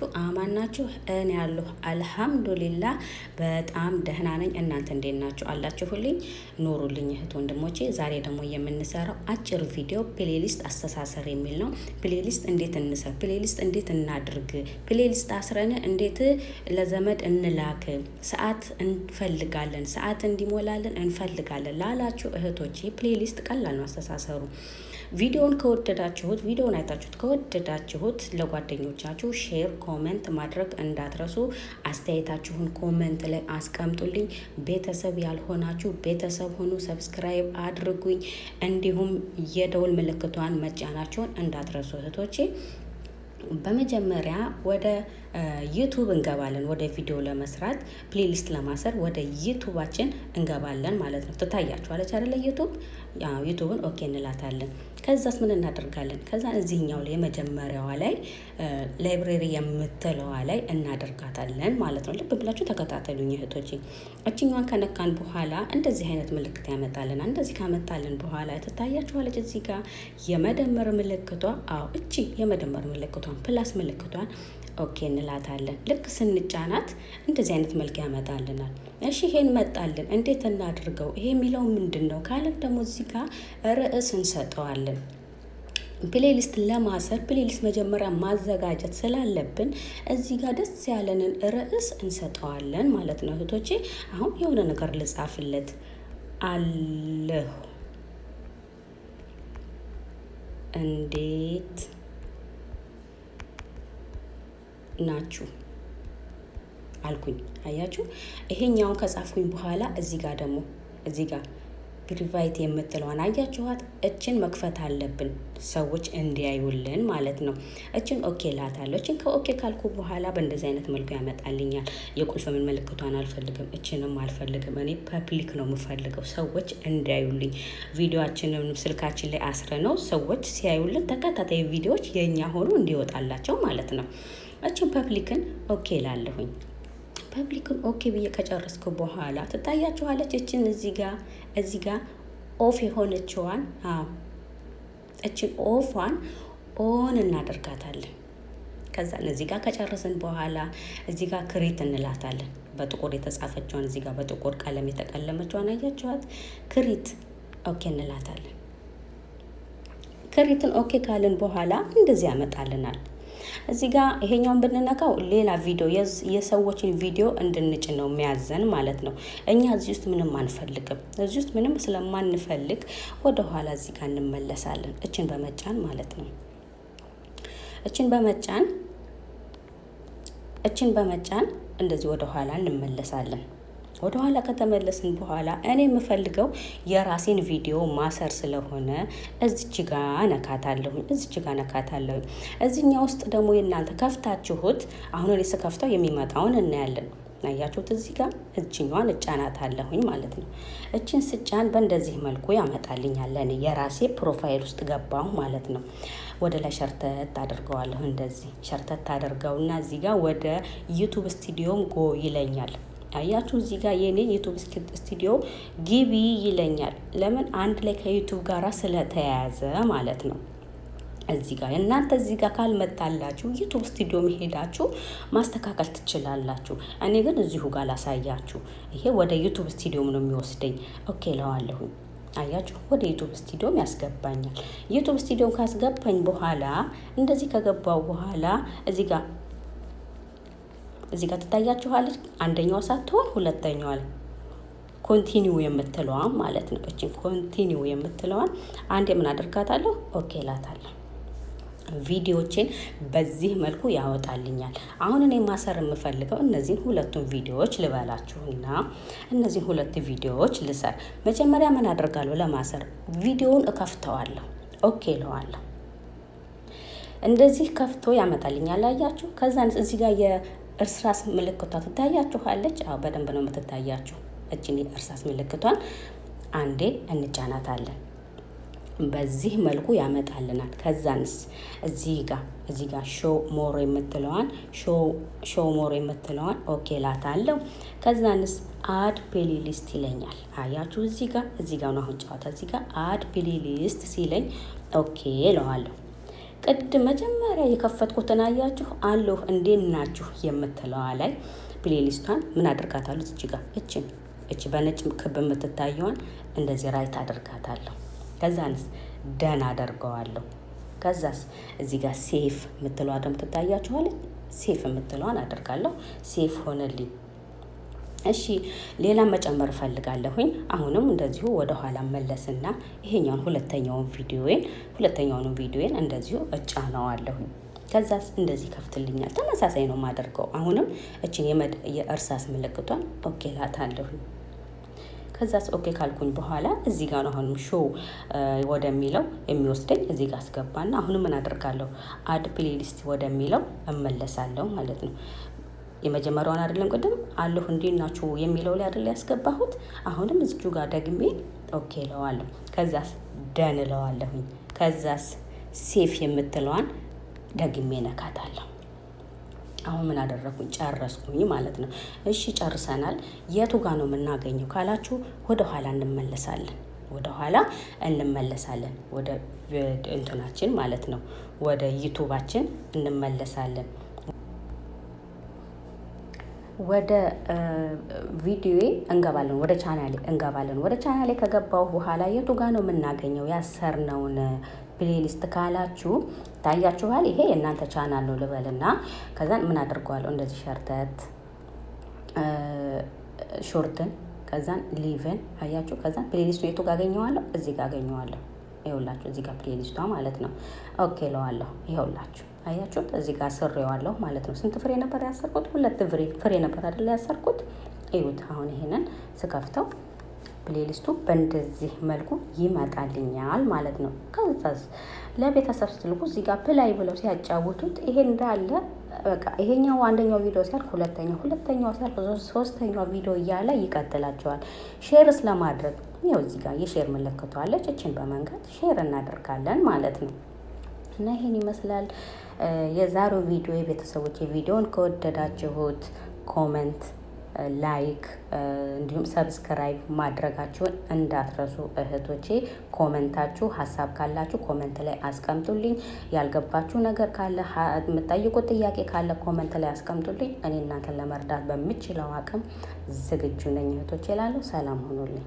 ናችሁ? አማን ናችሁ? እኔ ያለሁ አልሐምዱሊላህ በጣም ደህና ነኝ። እናንተ እንዴት ናችሁ? አላችሁልኝ? ኑሩልኝ እህት ወንድሞቼ። ዛሬ ደግሞ የምንሰራው አጭር ቪዲዮ ፕሌሊስት አስተሳሰር የሚል ነው። ፕሌሊስት እንዴት እንሰር፣ ፕሌሊስት እንዴት እናድርግ፣ ፕሌሊስት አስረን እንዴት ለዘመድ እንላክ፣ ሰዓት እንፈልጋለን፣ ሰዓት እንዲሞላልን እንፈልጋለን ላላችሁ እህቶቼ ፕሌሊስት ቀላል ነው አስተሳሰሩ። ቪዲዮውን ከወደዳችሁት ቪዲዮውን አይታችሁት ከወደዳችሁት ለጓደኞቻችሁ ሼር ኮሜንት ማድረግ እንዳትረሱ። አስተያየታችሁን ኮሜንት ላይ አስቀምጡልኝ። ቤተሰብ ያልሆናችሁ ቤተሰብ ሁኑ፣ ሰብስክራይብ አድርጉኝ። እንዲሁም የደውል ምልክቷን መጫናቸውን እንዳትረሱ እህቶቼ። በመጀመሪያ ወደ ዩቱብ እንገባለን። ወደ ቪዲዮ ለመስራት ፕሌሊስት ለማሰር ወደ ዩቱባችን እንገባለን ማለት ነው። ትታያችኋለች አይደለ? ዩቱብን ኦኬ እንላታለን። ከዛስ ምን እናደርጋለን? ከዛ እዚህኛው ላይ የመጀመሪያዋ ላይ ላይብሬሪ የምትለዋ ላይ እናደርጋታለን ማለት ነው። ልብ ብላችሁ ተከታተሉኝ እህቶቼ። እችኛዋን ከነካን በኋላ እንደዚህ አይነት ምልክት ያመጣልና እንደዚህ ካመጣልን በኋላ ትታያችኋለች እዚህ ጋር የመደመር ምልክቷ። እቺ የመደመር ምልክቷን ፕላስ ምልክቷን ኦኬ እንላታለን። ልክ ስንጫናት እንደዚህ አይነት መልክ ያመጣልናል። እሺ ይሄን መጣልን፣ እንዴት እናድርገው? ይሄ የሚለው ምንድን ነው ካለን ደግሞ እዚህ ጋር ርዕስ እንሰጠዋለን። ፕሌሊስት ለማሰር ፕሌሊስት መጀመሪያ ማዘጋጀት ስላለብን እዚህ ጋር ደስ ያለንን ርዕስ እንሰጠዋለን ማለት ነው እህቶቼ። አሁን የሆነ ነገር ልጻፍለት አለሁ እንዴት ናችሁ አልኩኝ። አያችሁ? ይሄኛውን ከጻፍኩኝ በኋላ እዚህ ጋር ደግሞ እዚህ ጋር ፕሪቫይት የምትለዋን አያችኋት? እችን መክፈት አለብን ሰዎች እንዲያዩልን ማለት ነው። እችን ኦኬ ላታለሁ። እችን ከኦኬ ካልኩ በኋላ በእንደዚህ አይነት መልኩ ያመጣልኛል። የቁልፍ ምን ምልክቷን አልፈልግም፣ እችንም አልፈልግም። እኔ ፐብሊክ ነው የምፈልገው፣ ሰዎች እንዲያዩልኝ። ቪዲዮአችንን ስልካችን ላይ አስረ ነው ሰዎች ሲያዩልን ተከታታይ ቪዲዮዎች የኛ ሆኖ እንዲወጣላቸው ማለት ነው። እችን ፐብሊክን ኦኬ ላለሁኝ። ፐብሊክን ኦኬ ብዬ ከጨረስኩ በኋላ ትታያችኋለች። እችን እዚህ ጋር ኦፍ የሆነችዋን እችን ኦፏን ኦን እናደርጋታለን። ከዛ እዚህ ጋር ከጨረስን በኋላ እዚህ ጋር ክሬት እንላታለን። በጥቁር የተጻፈችዋን እዚህ ጋር በጥቁር ቀለም የተቀለመችዋን አያችኋት? ክሪት ኦኬ እንላታለን። ክሪትን ኦኬ ካልን በኋላ እንደዚህ ያመጣልናል። እዚህ ጋር ይሄኛውን ብንነካው ሌላ ቪዲዮ የሰዎችን ቪዲዮ እንድንጭን ነው የሚያዘን ማለት ነው። እኛ እዚህ ውስጥ ምንም አንፈልግም። እዚህ ውስጥ ምንም ስለማንፈልግ ወደ ኋላ እዚህ ጋር እንመለሳለን። እችን በመጫን ማለት ነው። እችን በመጫን እንደዚህ ወደ ኋላ እንመለሳለን። ወደ ኋላ ከተመለስን በኋላ እኔ የምፈልገው የራሴን ቪዲዮ ማሰር ስለሆነ እዚች ጋር ነካታለሁኝ። እዚህኛው ውስጥ ደግሞ የእናንተ ከፍታችሁት አሁን እኔ ስከፍተው የሚመጣውን እናያለን። አያችሁት? እዚህ ጋር እችኛዋን እጫናታለሁኝ ማለት ነው። እችን ስጫን በእንደዚህ መልኩ ያመጣልኛል። እኔ የራሴ ፕሮፋይል ውስጥ ገባሁ ማለት ነው። ወደ ላይ ሸርተት አድርገዋለሁ። እንደዚህ ሸርተት አድርገውና እዚህ ጋር ወደ ዩቱብ ስቱዲዮም ጎ ይለኛል። አያችሁ? እዚህ ጋር የኔ ዩቱብ ስቱዲዮ ግቢ ይለኛል። ለምን? አንድ ላይ ከዩቱብ ጋራ ስለተያያዘ ማለት ነው። እዚህ ጋር እናንተ እዚህ ጋር ካልመጣላችሁ ዩቱብ ስቱዲዮ መሄዳችሁ ማስተካከል ትችላላችሁ። እኔ ግን እዚሁ ጋር ላሳያችሁ። ይሄ ወደ ዩቱብ ስቱዲዮም ነው የሚወስደኝ። ኦኬ ለዋለሁ። አያችሁ? ወደ ዩቱብ ስቱዲዮም ያስገባኛል። ዩቱብ ስቱዲዮም ካስገባኝ በኋላ እንደዚህ ከገባው በኋላ እዚህ ጋር ትታያችኋለች። አንደኛዋ ሳትሆን ሁለተኛዋ ላይ ኮንቲኒው የምትለዋን ማለት ነው። እቺን ኮንቲኒው የምትለዋን አንዴ ምን አደርጋታለሁ? ኦኬ ላታለሁ። ቪዲዮዎችን በዚህ መልኩ ያወጣልኛል። አሁን እኔ ማሰር የምፈልገው እነዚህን ሁለቱን ቪዲዮዎች ልበላችሁና እነዚህን ሁለት ቪዲዮዎች ልሰር። መጀመሪያ ምን አደርጋለሁ? ለማሰር ቪዲዮውን እከፍተዋለሁ። ኦኬ ለዋለሁ። እንደዚህ ከፍቶ ያመጣልኛል። አያችሁ? ከዛ እዚህ ጋር እርሳስ ምልክቷ ትታያችኋለች። በደንብ ነው የምትታያችሁ። እቺን እርሳስ ምልክቷን አንዴ እንጫናታለን። በዚህ መልኩ ያመጣልናል። ከዛንስ እዚህ ጋር ሾው ሞር የምትለዋን ኦኬ ላታለሁ። ከዛንስ አድ ፕሌሊስት ይለኛል። አያችሁ? እዚህ ጋር ነው አሁን ጨዋታ። እዚህ ጋር አድ ፕሌሊስት ሲለኝ ኦኬ እለዋለሁ። ቅድም መጀመሪያ የከፈትኩትን አያችሁ አለሁ እንዴት ናችሁ የምትለዋ ላይ ፕሌሊስቷን ምን አድርጋታለሁ? እዚህ ጋር እቺ በነጭ ክብ የምትታየዋን እንደዚህ ራይት አድርጋታለሁ። ከዛንስ ደን አደርገዋለሁ። ከዛስ እዚህ ጋር ሴፍ የምትለዋ ደግሞ ትታያችኋለች። ሴፍ የምትለዋን አደርጋለሁ። ሴፍ ሆነልኝ። እሺ ሌላ መጨመር እፈልጋለሁኝ። አሁንም እንደዚሁ ወደ ኋላ መለስና ይሄኛውን ሁለተኛውን ቪዲዮን እንደዚሁ እጫነዋለሁኝ። ከዛስ እንደዚህ ከፍትልኛል። ተመሳሳይ ነው የማደርገው። አሁንም እችን የእርሳስ ምልክቷን ኦኬ ላታለሁኝ። ከዛስ ኦኬ ካልኩኝ በኋላ እዚህ ጋር ነው አሁንም ሾው ወደሚለው የሚወስደኝ። እዚህ ጋር አስገባና አሁንም ምን አደርጋለሁ? አድ ፕሌሊስት ወደሚለው እመለሳለሁ ማለት ነው። የመጀመሪያውን አይደለም ቅድም አለሁ እንዴት ናችሁ የሚለው ላይ አይደል ያስገባሁት። አሁንም እዚሁ ጋር ደግሜ ኦኬ እለዋለሁ። ከዛስ ደን እለዋለሁኝ። ከዛስ ሴፍ የምትለዋን ደግሜ ነካታለሁ። አሁን ምን አደረኩኝ? ጨረስኩኝ ማለት ነው። እሺ ጨርሰናል። የቱ ጋር ነው የምናገኘው ካላችሁ ወደ ኋላ እንመለሳለን። ወደ እንትናችን ማለት ነው፣ ወደ ዩቱባችን እንመለሳለን። ወደ ቪዲዮዬ እንገባለን። ወደ ቻናሌ እንገባለን። ወደ ቻናሌ ከገባሁ በኋላ የቱ ጋር ነው የምናገኘው ያሰርነውን ፕሌሊስት ካላችሁ ታያችኋል። ይሄ የእናንተ ቻናል ነው ልበልና ከዛን ምን አድርገዋለሁ? እንደዚህ ሸርተት ሾርትን ከዛን ሊቭን አያችሁ። ከዛን ፕሌሊስቱ የቱ ጋር አገኘዋለሁ? እዚህ ጋር አገኘዋለሁ። ይኸውላችሁ እዚህ ጋር ፕሌሊስቷ ማለት ነው። ኦኬ ለዋለሁ። ይኸውላችሁ አያችሁት? እዚህ ጋር ስሬዋለሁ ማለት ነው። ስንት ፍሬ ነበር ያሰርኩት? 2 ፍሬ ነበር አይደል ያሰርኩት? እዩት። አሁን ይሄንን ስከፍተው ፕሌሊስቱ በእንደዚህ መልኩ ይመጣልኛል ማለት ነው። ከዛስ ለቤተሰብ ስትልኩ እዚህ ጋር ፕላይ ብለው ሲያጫውቱት ይሄ እንዳለ በቃ ይሄኛው አንደኛው ቪዲዮ ሲያልቅ ሁለተኛው ሲያልቅ ሶስተኛው ቪዲዮ እያለ ይቀጥላቸዋል። ሼርስ ለማድረግ ያው እዚህ ጋር የሼር ምልክቷ አለች። እችን በመንካት ሼር እናደርጋለን ማለት ነው። እና ይሄን ይመስላል የዛሬው ቪዲዮ። የቤተሰቦች ቪዲዮን ከወደዳችሁት ኮመንት፣ ላይክ እንዲሁም ሰብስክራይብ ማድረጋችሁን እንዳትረሱ እህቶቼ። ኮመንታችሁ ሀሳብ ካላችሁ ኮመንት ላይ አስቀምጡልኝ። ያልገባችሁ ነገር ካለ የምጠይቁት ጥያቄ ካለ ኮመንት ላይ አስቀምጡልኝ። እኔ እናንተን ለመርዳት በምችለው አቅም ዝግጁ ነኝ እህቶቼ እላለሁ። ሰላም ሁኑልኝ።